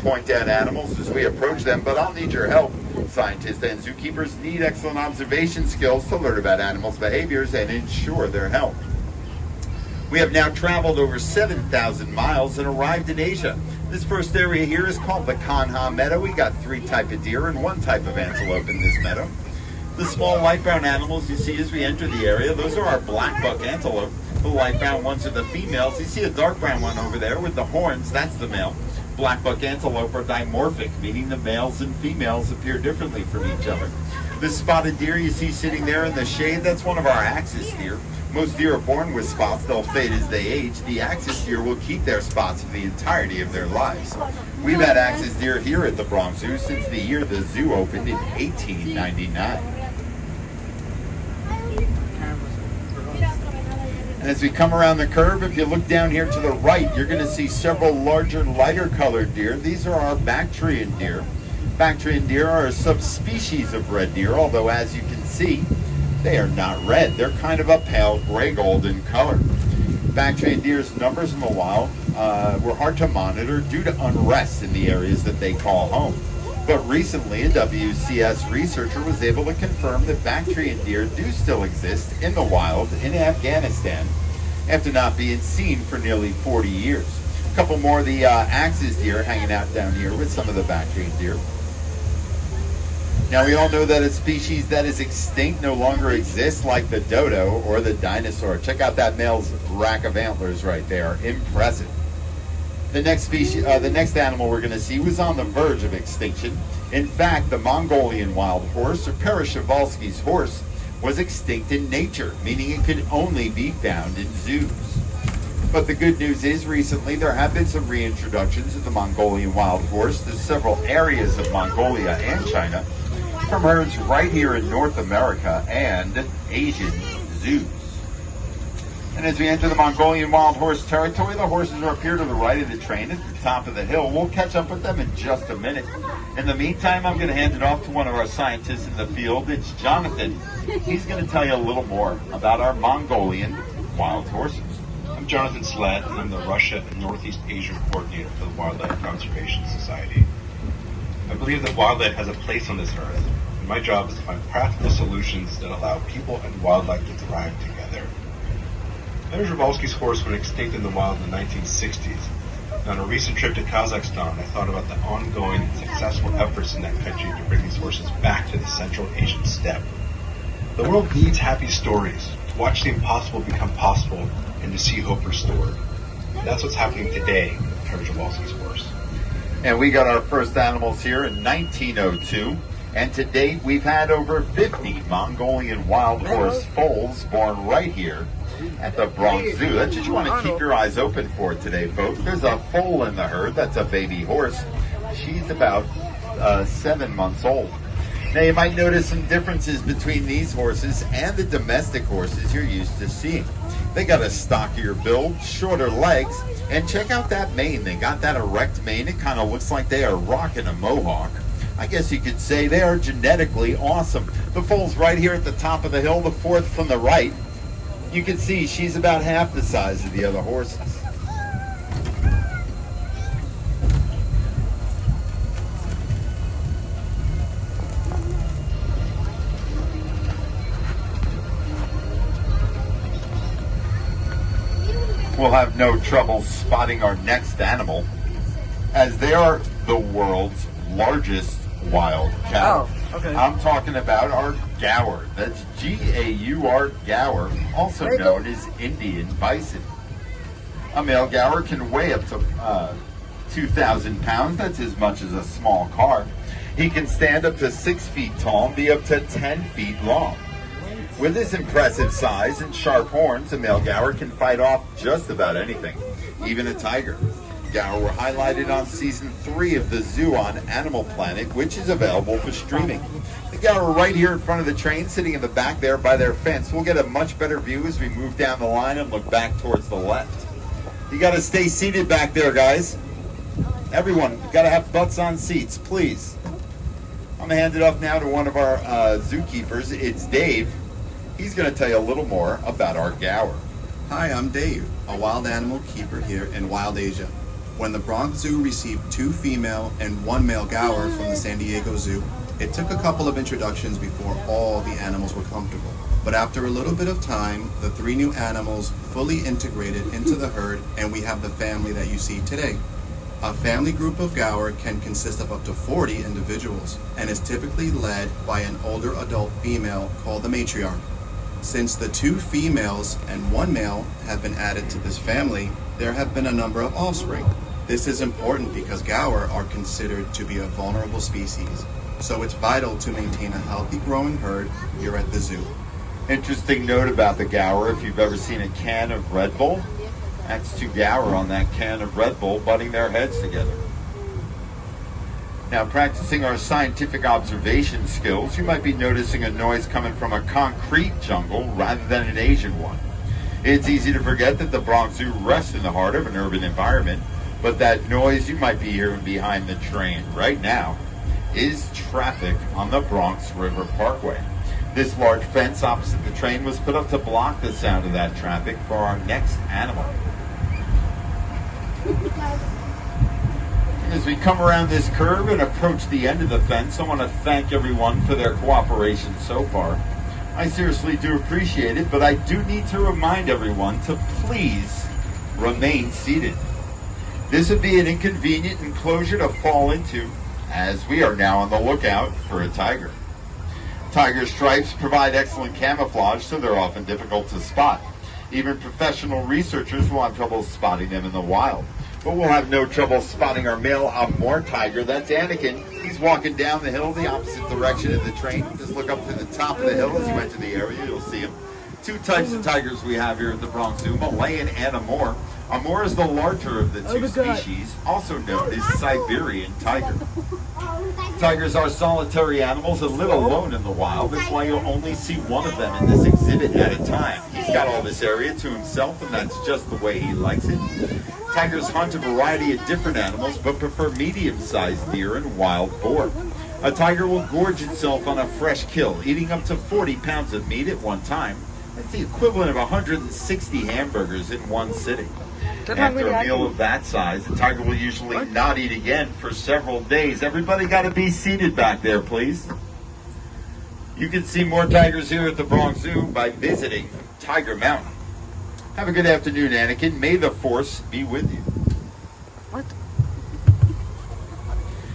point out animals as we approach them, but I'll need your help. Scientists and zookeepers need excellent observation skills to learn about animals' behaviors and ensure their health. We have now traveled over 7,000 miles and arrived in Asia. This first area here is called the Kanha Meadow. We got 3 types of deer and 1 type of antelope in this meadow. The small light brown animals you see as we enter the area, those are our black buck antelope. The light brown ones are the females. You see a dark brown one over there with the horns, that's the male. Black buck antelope are dimorphic, meaning the males and females appear differently from each other. This spotted deer you see sitting there in the shade, that's one of our axis deer. Most deer are born with spots, they'll fade as they age. The axis deer will keep their spots for the entirety of their lives. We've had axis deer here at the Bronx Zoo since the year the zoo opened in 1899. And as we come around the curve, if you look down here to the right, you're going to see several larger, lighter colored deer. These are our Bactrian deer. Bactrian deer are a subspecies of red deer, although as you can see, they are not red. They're kind of a pale gray gold in color. Bactrian deer's numbers in the wild were hard to monitor due to unrest in the areas that they call home. But recently, a WCS researcher was able to confirm that Bactrian deer do still exist in the wild in Afghanistan after not being seen for nearly 40 years. A couple more of the axis deer hanging out down here with some of the Bactrian deer. Now, we all know that a species that is extinct no longer exists, like the dodo or the dinosaur. Check out that male's rack of antlers right there. Impressive. The next species, the next animal we're going to see was on the verge of extinction. In fact, the Mongolian wild horse, or Przewalski's horse, was extinct in nature, meaning it could only be found in zoos. But the good news is recently there have been some reintroductions of the Mongolian wild horse to several areas of Mongolia and China from herds right here in North America and Asian zoos. And as we enter the Mongolian wild horse territory, the horses are up here to the right of the train at the top of the hill. We'll catch up with them in just a minute. In the meantime, I'm going to hand it off to one of our scientists in the field. It's Jonathan. He's going to tell you a little more about our Mongolian wild horses. I'm Jonathan Sled, and I'm the Russia and Northeast Asia coordinator for the Wildlife Conservation Society. I believe that wildlife has a place on this earth, and my job is to find practical solutions that allow people and wildlife to thrive together. Przewalski's horse went extinct in the wild in the 1960s. And on a recent trip to Kazakhstan, I thought about the ongoing and successful efforts in that country to bring these horses back to the Central Asian steppe. The world needs happy stories, to watch the impossible become possible, and to see hope restored. And that's what's happening today with Przewalski's horse. And we got our first animals here in 1902. And to date, we've had over 50 Mongolian wild horse foals born right here at the Bronx Zoo. That's what you want to keep your eyes open for today, folks. There's a foal in the herd. That's a baby horse. She's about 7 months old. Now, you might notice some differences between these horses and the domestic horses you're used to seeing. They got a stockier build, shorter legs, and check out that mane. They got that erect mane. It kind of looks like they are rocking a mohawk. I guess you could say they are genetically awesome. The foal's right here at the top of the hill, the fourth from the right. You can see she's about half the size of the other horses. We'll have no trouble spotting our next animal, as they are the world's largest wild cattle. Oh, okay. I'm talking about our gaur. That's G-A-U-R, gaur, also known as Indian bison. A male gaur can weigh up to 2,000 pounds. That's as much as a small car. He can stand up to 6 feet tall and be up to 10 feet long. With his impressive size and sharp horns, a male gaur can fight off just about anything, even a tiger. Gaur were highlighted on season 3 of the Zoo on Animal Planet, which is available for streaming. The gaur are right here in front of the train, sitting in the back there by their fence. We'll get a much better view as we move down the line and look back towards the left. You got to stay seated back there, guys. Everyone, got to have butts on seats, please. I'm going to hand it off now to one of our zookeepers. It's Dave. He's going to tell you a little more about our gaur. Hi, I'm Dave, a wild animal keeper here in Wild Asia. When the Bronx Zoo received 2 female and 1 male gaur from the San Diego Zoo, it took a couple of introductions before all the animals were comfortable. But after a little bit of time, the 3 new animals fully integrated into the herd, and we have the family that you see today. A family group of gaur can consist of up to 40 individuals and is typically led by an older adult female called the matriarch. Since the 2 females and 1 male have been added to this family, there have been a number of offspring. This is important because gaur are considered to be a vulnerable species, so it's vital to maintain a healthy growing herd here at the zoo. Interesting note about the gaur, if you've ever seen a can of Red Bull, that's 2 gaur on that can of Red Bull butting their heads together. Now, practicing our scientific observation skills, you might be noticing a noise coming from a concrete jungle rather than an Asian one. It's easy to forget that the Bronx Zoo rests in the heart of an urban environment, but that noise you might be hearing behind the train right now is traffic on the Bronx River Parkway. This large fence opposite the train was put up to block the sound of that traffic for our next animal. As we come around this curve and approach the end of the fence, I want to thank everyone for their cooperation so far. I seriously do appreciate it, but I do need to remind everyone to please remain seated. This would be an inconvenient enclosure to fall into, as we are now on the lookout for a tiger. Tiger stripes provide excellent camouflage, so they're often difficult to spot. Even professional researchers will have trouble spotting them in the wild. But we'll have no trouble spotting our male Amur tiger. That's Anakin. He's walking down the hill the opposite direction of the train. Just look up to the top of the hill as you enter the area. You'll see him. 2 types of tigers we have here at the Bronx Zoo, Malayan and Amur. Amur is the larger of the 2 species, also known as Siberian tiger. Tigers are solitary animals and live alone in the wild. That's why you'll only see one of them in this exhibit at a time. He's got all this area to himself, and that's just the way he likes it. Tigers hunt a variety of different animals, but prefer medium-sized deer and wild boar. A tiger will gorge itself on a fresh kill, eating up to 40 pounds of meat at one time. That's the equivalent of 160 hamburgers in one sitting. After a meal of that size, the tiger will usually not eat again for several days. Everybody got to be seated back there, please. You can see more tigers here at the Bronx Zoo by visiting Tiger Mountain. Have a good afternoon, Anakin. May the Force be with you. What?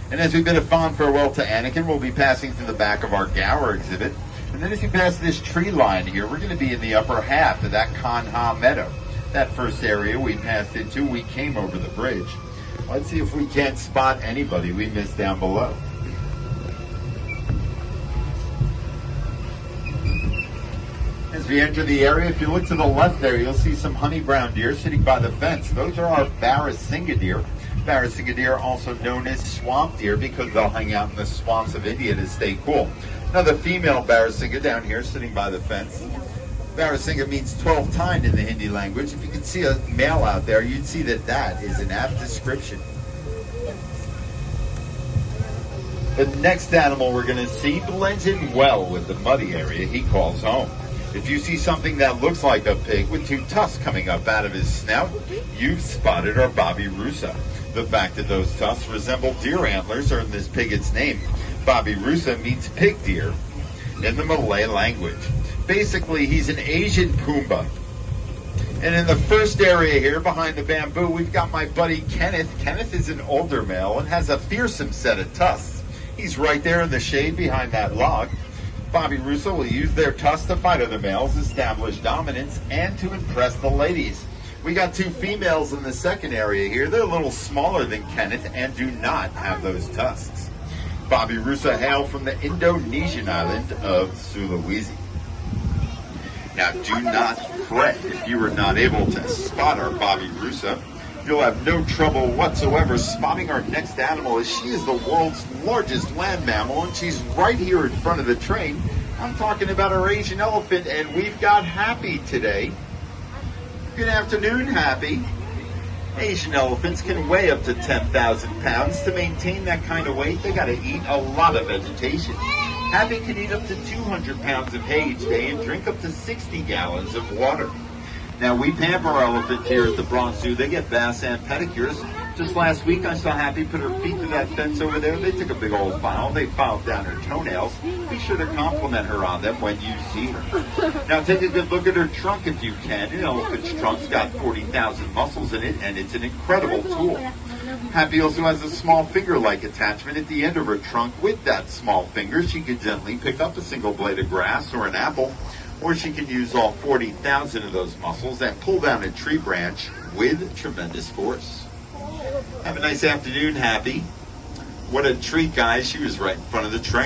And as we bid a fond farewell to Anakin, we'll be passing through the back of our gaur exhibit. And then as you pass this tree line here, we're going to be in the upper half of that Kanha meadow. That first area we passed into, we came over the bridge. Let's see if we can't spot anybody we missed down below. As we enter the area, if you look to the left there, you'll see some honey brown deer sitting by the fence. Those are our Barrasinga deer. Barrasinga deer, also known as swamp deer, because they'll hang out in the swamps of India to stay cool. Another female Barrasinga down here sitting by the fence. Barrasinga means 12-tined in the Hindi language. If you could see a male out there, you'd see that that is an apt description. The next animal we're going to see blends in well with the muddy area he calls home. If you see something that looks like a pig with 2 tusks coming up out of his snout, you've spotted our Bobby Rusa. The fact that those tusks resemble deer antlers earned this pig its name. Bobby Rusa means pig deer in the Malay language. Basically, he's an Asian Pumbaa. And in the first area here, behind the bamboo, we've got my buddy Kenneth. Kenneth is an older male and has a fearsome set of tusks. He's right there in the shade behind that log. Bobby Russo will use their tusks to fight other males, establish dominance, and to impress the ladies. We got 2 females in the second area here. They're a little smaller than Kenneth and do not have those tusks. Bobby Russo hail from the Indonesian island of Sulawesi. Now, do not fret if you are not able to spot our Bobby Rusa. You'll have no trouble whatsoever spotting our next animal, as she is the world's largest land mammal, and she's right here in front of the train. I'm talking about our Asian elephant, and we've got Happy today. Good afternoon, Happy. Asian elephants can weigh up to 10,000 pounds. To maintain that kind of weight, they got to eat a lot of vegetation. Happy can eat up to 200 pounds of hay each day and drink up to 60 gallons of water. Now, we pamper our elephant here at the Bronx Zoo. They get baths and pedicures. Just last week, I saw Happy put her feet to that fence over there. They took a big old file. They filed down her toenails. Be sure to compliment her on them when you see her. Now, take a good look at her trunk if you can. An elephant's trunk's got 40,000 muscles in it, and it's an incredible tool. Happy also has a small finger-like attachment at the end of her trunk. With that small finger, she can gently pick up a single blade of grass or an apple, or she can use all 40,000 of those muscles and pull down a tree branch with tremendous force. Have a nice afternoon, Happy. What a treat, guys. She was right in front of the train.